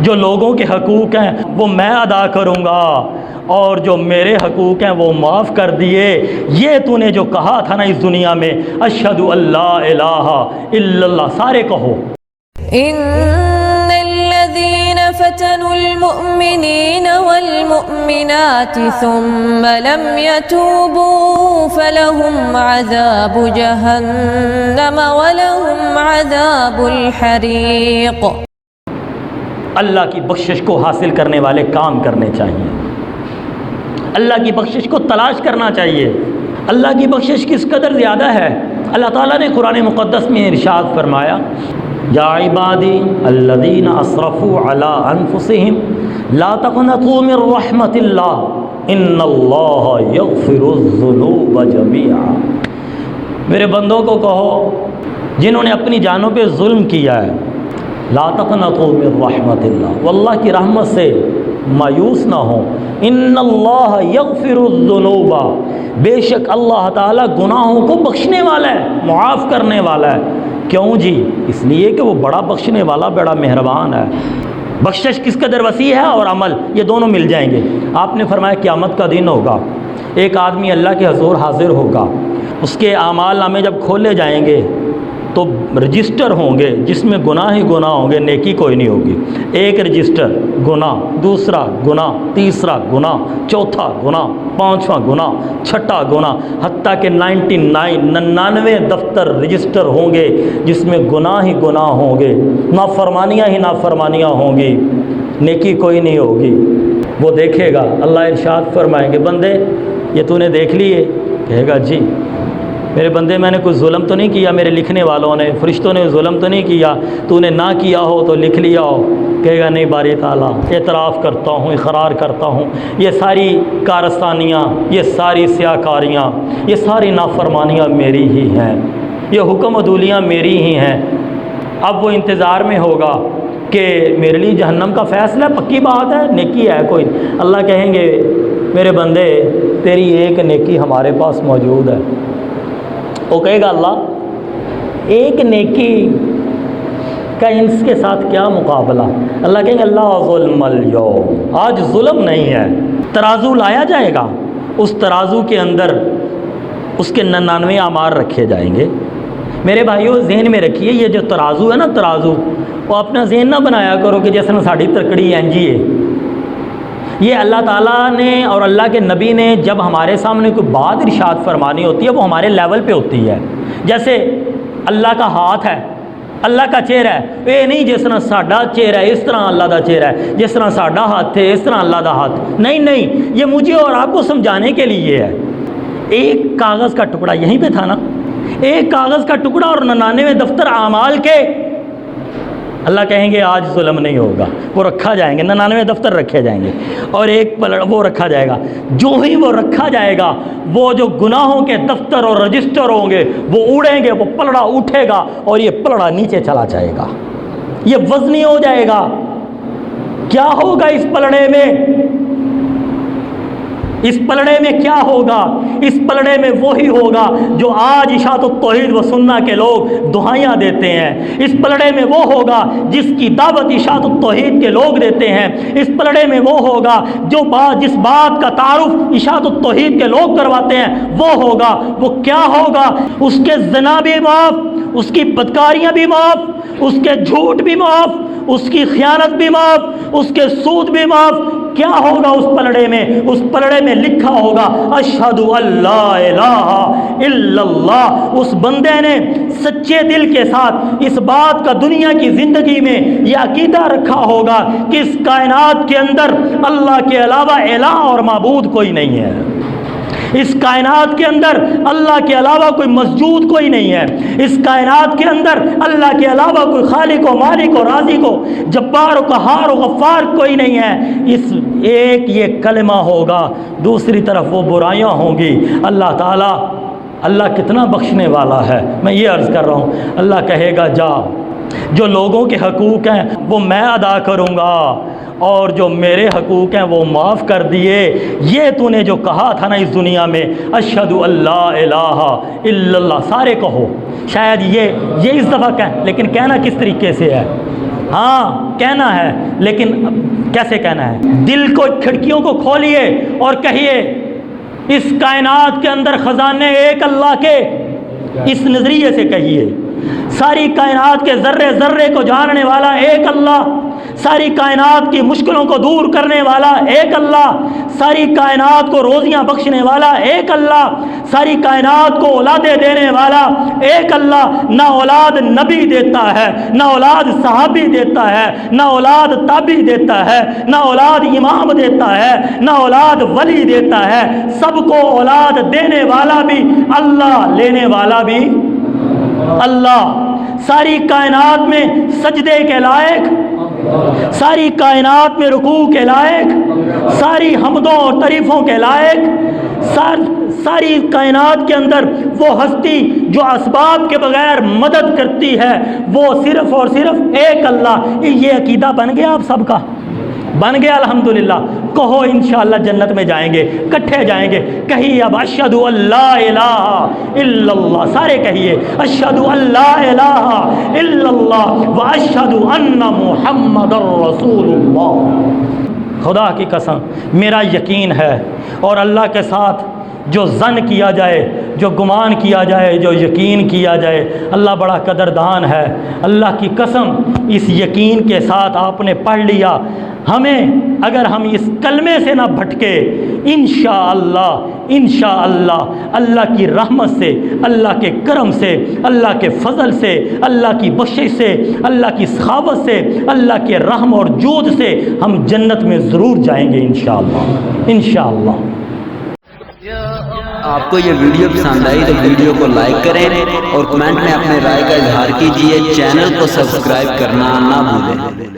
جو لوگوں کے حقوق ہیں وہ میں ادا کروں گا اور جو میرے حقوق ہیں وہ معاف کر دیے. یہ تو نے جو کہا تھا نا اس دنیا میں اشہد اللہ الہ الا اللہ، سارے کہو. ان الذين فتنوا المؤمنين والمؤمنات ثم لم يتوبوا فلهم عذاب جهنم ولهم عذاب الحريق. اللہ کی بخشش کو حاصل کرنے والے کام کرنے چاہیے، اللہ کی بخشش کو تلاش کرنا چاہیے. اللہ کی بخشش کس قدر زیادہ ہے. اللہ تعالیٰ نے قرآن مقدس میں ارشاد فرمایا یا عبادی الذین اسرفوا علی انفسهم لا تقنطوا من رحمت اللہ ان اللہ یغفر الذنوب جميعا. میرے بندوں کو کہو جنہوں نے اپنی جانوں پہ ظلم کیا ہے، لا تقنطوا من رحمت اللہ، واللہ کی رحمت سے مایوس نہ ہو. ان اللہ یغفر الذنوب، بے شک اللہ تعالیٰ گناہوں کو بخشنے والا ہے، معاف کرنے والا ہے. کیوں جی؟ اس لیے کہ وہ بڑا بخشنے والا، بڑا مہربان ہے. بخشش کس قدر وسیع ہے اور عمل یہ دونوں مل جائیں گے. آپ نے فرمایا قیامت کا دن ہوگا، ایک آدمی اللہ کے حضور حاضر ہوگا، اس کے اعمال نامے جب کھولے جائیں گے تو رجسٹر ہوں گے جس میں گناہ ہی گناہ ہوں گے، نیکی کوئی نہیں ہوگی. ایک رجسٹر گناہ، دوسرا گناہ، تیسرا گناہ، چوتھا گناہ، پانچواں گناہ، چھٹا گناہ، حتیٰ کہ 99 دفتر رجسٹر ہوں گے جس میں گناہ ہی گناہ ہوں گے، نافرمانیاں ہی نافرمانیاں ہوں گی، نیکی کوئی نہیں ہوگی. وہ دیکھے گا، اللہ ارشاد فرمائیں گے بندے یہ تو نے دیکھ لیے؟ کہے گا جی. میرے بندے میں نے کوئی ظلم تو نہیں کیا، میرے لکھنے والوں نے فرشتوں نے ظلم تو نہیں کیا، تو نے نہ کیا ہو تو لکھ لیا ہو. کہے گا نہیں باری تعالیٰ اعتراف کرتا ہوں، اقرار کرتا ہوں، یہ ساری کارستانیاں، یہ ساری سیاکاریاں، یہ ساری نافرمانیاں میری ہی ہیں، یہ حکم عدولیاں میری ہی ہیں. اب وہ انتظار میں ہوگا کہ میرے لیے جہنم کا فیصلہ پکی بات ہے، نیکی ہے کوئی. اللہ کہیں گے میرے بندے تیری ایک نیکی ہمارے پاس موجود ہے. وہ کہے گا اللہ ایک نیکی کا اس کے ساتھ کیا مقابلہ. اللہ کہیں گے اللہ ظلم اليوم، آج ظلم نہیں ہے. ترازو لایا جائے گا، اس ترازو کے اندر اس کے 99 اعمال رکھے جائیں گے. میرے بھائیو ذہن میں رکھیے یہ جو ترازو ہے نا، ترازو وہ اپنا ذہن نہ بنایا کرو کہ جیسے ساڑی ترکڑی انجی ہے. یہ اللہ تعالیٰ نے اور اللہ کے نبی نے جب ہمارے سامنے کوئی بات ارشاد فرمانی ہوتی ہے وہ ہمارے لیول پہ ہوتی ہے. جیسے اللہ کا ہاتھ ہے، اللہ کا چہرہ ہے، یہ نہیں جس طرح ساڈا چہرہ ہے اس طرح اللہ دا چہرہ ہے، جس طرح ساڈا ہاتھ ہے اس طرح اللہ دا ہاتھ. نہیں، یہ مجھے اور آپ کو سمجھانے کے لیے ہے. ایک کاغذ کا ٹکڑا یہیں پہ تھا نا، ایک کاغذ کا ٹکڑا اور 99 دفتر اعمال کے. اللہ کہیں گے آج ظلم نہیں ہوگا. وہ رکھا جائیں گے، 99 دفتر رکھے جائیں گے اور ایک وہ رکھا جائے گا. جو ہی وہ رکھا جائے گا وہ جو گناہوں کے دفتر اور رجسٹر ہوں گے وہ اڑیں گے، وہ پلڑا اٹھے گا اور یہ پلڑا نیچے چلا جائے گا، یہ وزنی ہو جائے گا. کیا ہوگا اس پلڑے میں؟ اس پلڑے میں کیا ہوگا؟ اس پلڑے میں وہی ہوگا جو آج اشاعت التوحید و سنہ کے لوگ دعائیاں دیتے ہیں. اس پلڑے میں وہ ہوگا جس کی دعوت اشاعت التوحید کے لوگ دیتے ہیں. اس پلڑے میں وہ ہوگا جس بات کا تعارف اشاعت التوحید کے لوگ کرواتے ہیں وہ ہوگا. وہ کیا ہوگا؟ اس کے زنا بھی معاف، اس کی بدکاریاں بھی معاف، اس کے جھوٹ بھی معاف، اس کی خیانت بھی معاف، اس کے سود بھی معاف. کیا ہوگا اس پلڑے میں؟ اس پلڑے میں لکھا ہوگا اشہد اللہ الہ الا اللہ. اس بندے نے سچے دل کے ساتھ اس بات کا دنیا کی زندگی میں یہ عقیدہ رکھا ہوگا کہ اس کائنات کے اندر اللہ کے علاوہ الہ اور معبود کوئی نہیں ہے. اس کائنات کے اندر اللہ کے علاوہ کوئی مسجود کوئی نہیں ہے. اس کائنات کے اندر اللہ کے علاوہ کوئی خالق و مالک و رازق و جبار و قہار و غفار کوئی نہیں ہے. اس ایک یہ کلمہ ہوگا، دوسری طرف وہ برائیاں ہوں گی. اللہ تعالیٰ، اللہ کتنا بخشنے والا ہے. میں یہ عرض کر رہا ہوں، اللہ کہے گا جا جو لوگوں کے حقوق ہیں وہ میں ادا کروں گا اور جو میرے حقوق ہیں وہ معاف کر دیے. یہ تو نے جو کہا تھا نا اس دنیا میں اشہد اللہ الہ الا اللہ، سارے کہو. شاید یہ اس دفعہ کہیں، لیکن کہنا کس طریقے سے ہے؟ ہاں کہنا ہے، لیکن کیسے کہنا ہے؟ دل کو کھڑکیوں کو کھولیے اور کہیے اس کائنات کے اندر خزانے ایک اللہ کے، اس نظریے سے کہیے ساری کائنات کے ذرے ذرے کو جاننے والا ایک اللہ، ساری کائنات کی مشکلوں کو دور کرنے والا ایک اللہ، ساری کائنات کو روزیاں بخشنے والا ایک اللہ، ساری کائنات کو اولادیں دینے والا ایک اللہ۔ نہ اولاد نبی دیتا ہے، نہ اولاد صحابی دیتا ہے، نہ اولاد تابعی دیتا ہے، نہ اولاد امام دیتا ہے، نہ اولاد ولی دیتا ہے، سب کو اولاد دینے والا بھی اللہ، لینے والا بھی اللہ۔ ساری کائنات میں سجدے کے لائق، ساری کائنات میں رکوع کے لائق، ساری حمدوں اور تعریفوں کے لائق، ساری کائنات کے اندر وہ ہستی جو اسباب کے بغیر مدد کرتی ہے وہ صرف اور صرف ایک اللہ۔ یہ عقیدہ بن گیا آپ سب کا؟ بن گیا الحمدللہ۔ کہو انشاءاللہ جنت میں جائیں گے، کٹھے جائیں گے۔ کہیے اب اشہد ان لا الہ الا اللہ، سارے کہیے اشہد ان لا الہ الا اللہ واشہد ان محمد رسول اللہ۔ خدا کی قسم میرا یقین ہے، اور اللہ کے ساتھ جو ظن کیا جائے، جو گمان کیا جائے، جو یقین کیا جائے، اللہ بڑا قدردان ہے۔ اللہ کی قسم اس یقین کے ساتھ آپ نے پڑھ لیا، ہمیں اگر ہم اس کلمے سے نہ بھٹکے، انشاءاللہ انشاءاللہ اللہ کی رحمت سے، اللہ کے کرم سے، اللہ کے فضل سے، اللہ کی بخشش سے، اللہ کی سخاوت سے، اللہ کے رحم اور جود سے ہم جنت میں ضرور جائیں گے انشاءاللہ انشاءاللہ۔ آپ کو یہ ویڈیو پسند آئی تو ویڈیو کو لائک کریں اور کمنٹ میں اپنے رائے کا اظہار کیجیے۔ چینل کو سبسکرائب کرنا نہ بھولیں۔